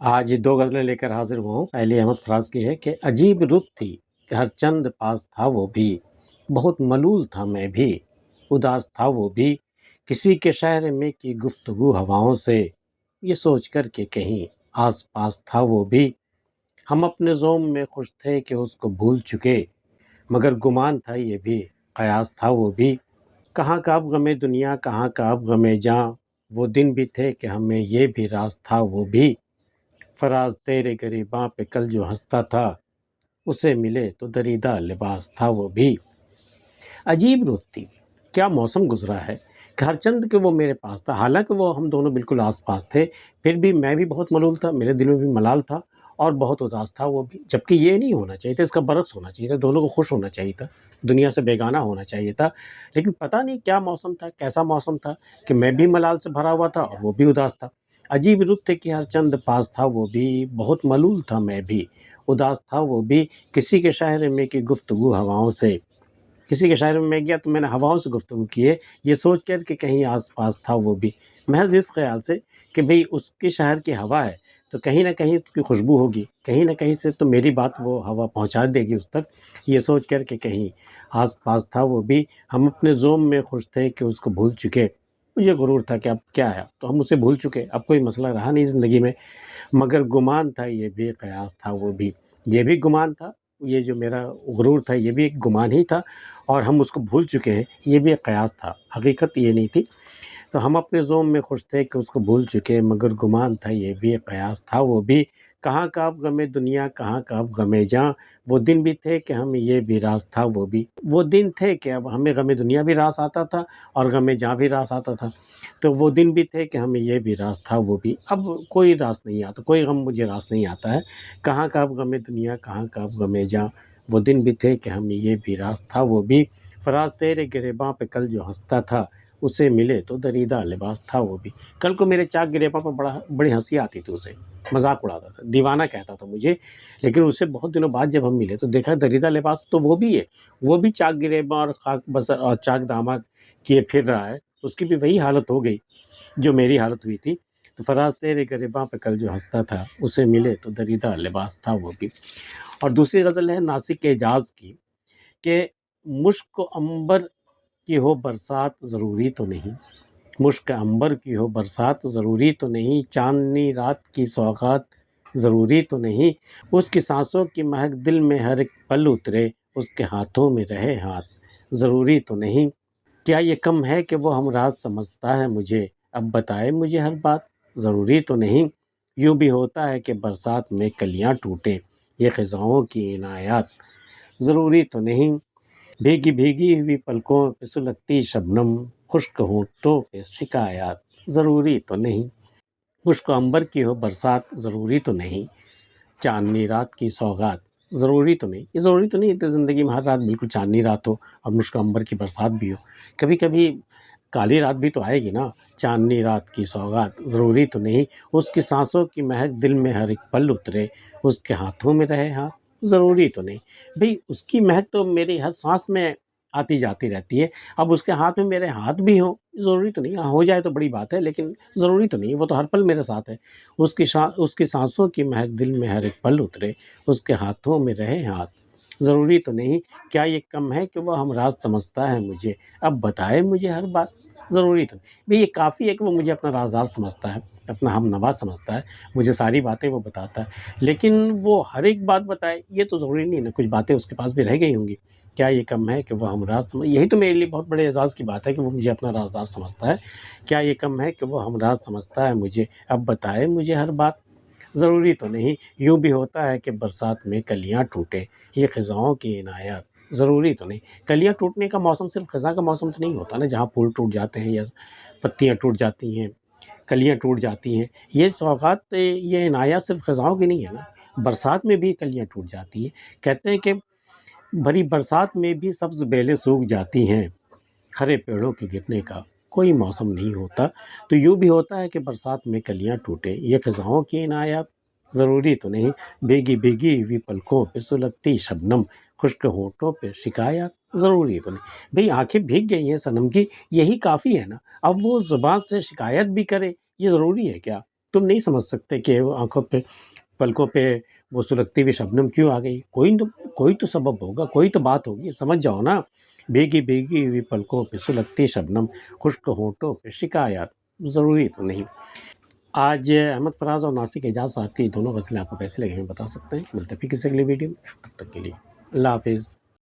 آج دو غزلیں لے کر حاضر ہوا ہوں۔ پہلی احمد فراز کی ہے کہ عجیب رت تھی کہ ہر چند پاس تھا وہ بھی، بہت ملول تھا میں بھی، اداس تھا وہ بھی، کسی کے شہر میں کی گفتگو ہواؤں سے، یہ سوچ کر کہ کہیں آس پاس تھا وہ بھی۔ ہم اپنے زوم میں خوش تھے کہ اس کو بھول چکے، مگر گمان تھا یہ بھی، قیاس تھا وہ بھی۔ کہاں کا اب غم دنیا، کہاں کا اب غم جاں، وہ دن بھی تھے کہ ہمیں یہ بھی راز تھا وہ بھی۔ فراز تیرے گریباں پہ کل جو ہنستا تھا، اسے ملے تو دریدہ لباس تھا وہ بھی۔ عجیب رت تھی، کیا موسم گزرا ہے کہ ہر چند کہ وہ میرے پاس تھا، حالانکہ وہ ہم دونوں بالکل آس پاس تھے، پھر بھی میں بھی بہت ملول تھا، میرے دل میں بھی ملال تھا اور بہت اداس تھا وہ بھی۔ جبکہ یہ نہیں ہونا چاہیے تھا، اس کا برعکس ہونا چاہیے تھا، دونوں کو خوش ہونا چاہیے تھا، دنیا سے بیگانہ ہونا چاہیے تھا۔ لیکن پتہ نہیں کیا موسم تھا، کیسا موسم تھا کہ میں بھی ملال سے بھرا ہوا تھا اور وہ بھی اداس تھا۔ عجیب رت تھے کہ ہر چند پاس تھا وہ بھی، بہت ملول تھا میں بھی، اداس تھا وہ بھی، کسی کے شہر میں کی گفتگو ہواؤں سے۔ کسی کے شہر میں گیا تو میں نے ہواؤں سے گفتگو کی ہے، یہ سوچ کر کہ کہیں آس پاس تھا وہ بھی، محض اس خیال سے کہ بھئی اس کے شہر کی ہوا ہے تو کہیں نہ کہیں اس کی خوشبو ہوگی، کہیں نہ کہیں سے تو میری بات وہ ہوا پہنچا دے گی اس تک، یہ سوچ کر کہ کہیں آس پاس تھا وہ بھی۔ ہم اپنے زوم میں خوش تھے کہ اس کو بھول چکے، مجھے غرور تھا کہ اب کیا ہے، تو ہم اسے بھول چکے، اب کوئی مسئلہ رہا نہیں زندگی میں، مگر گمان تھا یہ بھی، قیاس تھا وہ بھی۔ یہ بھی گمان تھا، یہ جو میرا غرور تھا یہ بھی ایک گمان ہی تھا، اور ہم اس کو بھول چکے ہیں یہ بھی ایک قیاس تھا، حقیقت یہ نہیں تھی۔ تو ہم اپنے زوم میں خوش تھے کہ اس کو بھول چکے، مگر گمان تھا یہ بھی، قیاس تھا وہ بھی۔ کہاں کا اب غم دنیا، کہاں کا اب غم جاں، وہ دن بھی تھے کہ ہمیں یہ بھی راز تھا وہ بھی۔ وہ دن تھے کہ اب ہمیں غم دنیا بھی راز آتا تھا اور غم جاں بھی راز آتا تھا، تو وہ دن بھی تھے کہ ہمیں یہ بھی راز تھا وہ بھی۔ اب کوئی راز نہیں آتا، کوئی غم مجھے راز نہیں آتا ہے، کہاں کا اب غم دنیا، کہاں کا اب غم جاں، وہ دن بھی تھے کہ ہمیں یہ بھی راز تھا وہ بھی۔ فراز تیرے گریباں پہ کل جو ہنستا تھا، اسے ملے تو دریدہ لباس تھا وہ بھی۔ کل کو میرے چاک گریباں پر بڑی ہنسی آتی تھی، اسے مذاق اڑاتا تھا، دیوانہ کہتا تھا مجھے، لیکن اسے بہت دنوں بعد جب ہم ملے تو دیکھا دریدہ لباس تو وہ بھی ہے، وہ بھی چاک گریباں اور خاک بسر اور چاک داماد کیے پھر رہا ہے، اس کی بھی وہی حالت ہو گئی جو میری حالت ہوئی تھی۔ تو فراز تیرے گریباں پہ کل جو ہنستا تھا، اسے ملے تو دریدہ لباس تھا وہ بھی۔ اور دوسری غزل ہے ناسک اعجاز کی کہ مشک و عنبر کی ہو برسات ضروری تو نہیں، مشک عنبر کی ہو برسات ضروری تو نہیں، چاندنی رات کی سوغات ضروری تو نہیں، اس کی سانسوں کی مہک دل میں ہر ایک پل اترے، اس کے ہاتھوں میں رہے ہاتھ ضروری تو نہیں۔ کیا یہ کم ہے کہ وہ ہمراز سمجھتا ہے مجھے، اب بتائے مجھے ہر بات ضروری تو نہیں۔ یوں بھی ہوتا ہے کہ برسات میں کلیاں ٹوٹیں، یہ خزاؤں کی عنایات ضروری تو نہیں۔ بھیگی بھیگی ہوئی پلکوں پہ سلگتی شبنم، خشک ہونٹوں پہ شکایات ضروری تو نہیں۔ مشک و عنبر کی ہو برسات ضروری تو نہیں، چاندنی رات کی سوغات ضروری تو نہیں۔ یہ ضروری تو نہیں کہ زندگی میں ہر رات بالکل چاندنی رات ہو اور مشک و عنبر کی برسات بھی ہو، کبھی کبھی کالی رات بھی تو آئے گی نا۔ چاندنی رات کی سوغات ضروری تو نہیں، اس کی سانسوں کی مہک دل میں ہر ایک پل اترے، اس کے ہاتھوں میں رہے ہاتھ ضروری تو نہیں۔ بھئی اس کی مہک تو میری ہر سانس میں آتی جاتی رہتی ہے، اب اس کے ہاتھ میں میرے ہاتھ بھی ہوں، ضروری تو نہیں، ہو جائے تو بڑی بات ہے لیکن ضروری تو نہیں، وہ تو ہر پل میرے ساتھ ہے۔ اس کی سانسوں کی مہک دل میں ہر ایک پل اترے، اس کے ہاتھوں میں رہے ہاتھ ضروری تو نہیں۔ کیا یہ کم ہے کہ وہ ہمراز سمجھتا ہے مجھے، اب بتائے مجھے ہر بات ضروری تو نہیں۔ بھئی یہ کافی ہے کہ وہ مجھے اپنا رازدار سمجھتا ہے، اپنا ہم نوا سمجھتا ہے، مجھے ساری باتیں وہ بتاتا ہے، لیکن وہ ہر ایک بات بتائے یہ تو ضروری نہیں ہے نا، کچھ باتیں اس کے پاس بھی رہ گئی ہوں گی۔ کیا یہ کم ہے کہ وہ ہمراز یہی تو میرے لیے بہت بڑے اعزاز کی بات ہے کہ وہ مجھے اپنا رازدار سمجھتا ہے۔ کیا یہ کم ہے کہ وہ ہمراز سمجھتا ہے مجھے، اب بتائے مجھے ہر بات ضروری تو نہیں۔ یوں بھی ہوتا ہے کہ برسات میں کلیاں ٹوٹے، یہ خزاؤں کی عنایات ضروری تو نہیں۔ کلیاں ٹوٹنے کا موسم صرف خزاں کا موسم تو نہیں ہوتا نا، جہاں پھول ٹوٹ جاتے ہیں یا پتیاں ٹوٹ جاتی ہیں، کلیاں ٹوٹ جاتی ہیں، یہ سوغات یہ عنایات صرف خزاؤں کی نہیں ہے نا، برسات میں بھی کلیاں ٹوٹ جاتی ہیں۔ کہتے ہیں کہ بھری برسات میں بھی سبز بیلیں سوکھ جاتی ہیں، ہرے پیڑوں کے گرنے کا کوئی موسم نہیں ہوتا۔ تو یوں بھی ہوتا ہے کہ برسات میں کلیاں ٹوٹیں، یہ خزاؤں کی عنایات ضروری تو نہیں۔ بھیگی بھیگی ہوئی پلکوں پہ سلگتی شبنم، خشک ہونٹوں پہ شکایات ضروری تو نہیں۔ بھئی آنکھیں بھیگ گئی ہیں صنم کی، یہی کافی ہے نا، اب وہ زبان سے شکایت بھی کرے، یہ ضروری ہے کیا؟ تم نہیں سمجھ سکتے کہ وہ آنکھوں پہ پلکوں پہ وہ سلگتی ہوئی شبنم کیوں آ گئی. کوئی تو سبب ہوگا, کوئی تو بات ہوگی, سمجھ جاؤ نا. بھیگی بھیگی ہوئی پلکوں پہ سلگتی شبنم, خشک ہونٹوں پہ شکایات, ضروری تو نہیں. آج احمد فراز اور ناصر اعجاز صاحب کی دونوں غزلیں آپ کو کیسے لگیں بتا سکتے ہیں. ملتے ہیں پھر کسی اگلی ویڈیو میں, تب تک کے لیے اللہ حافظ.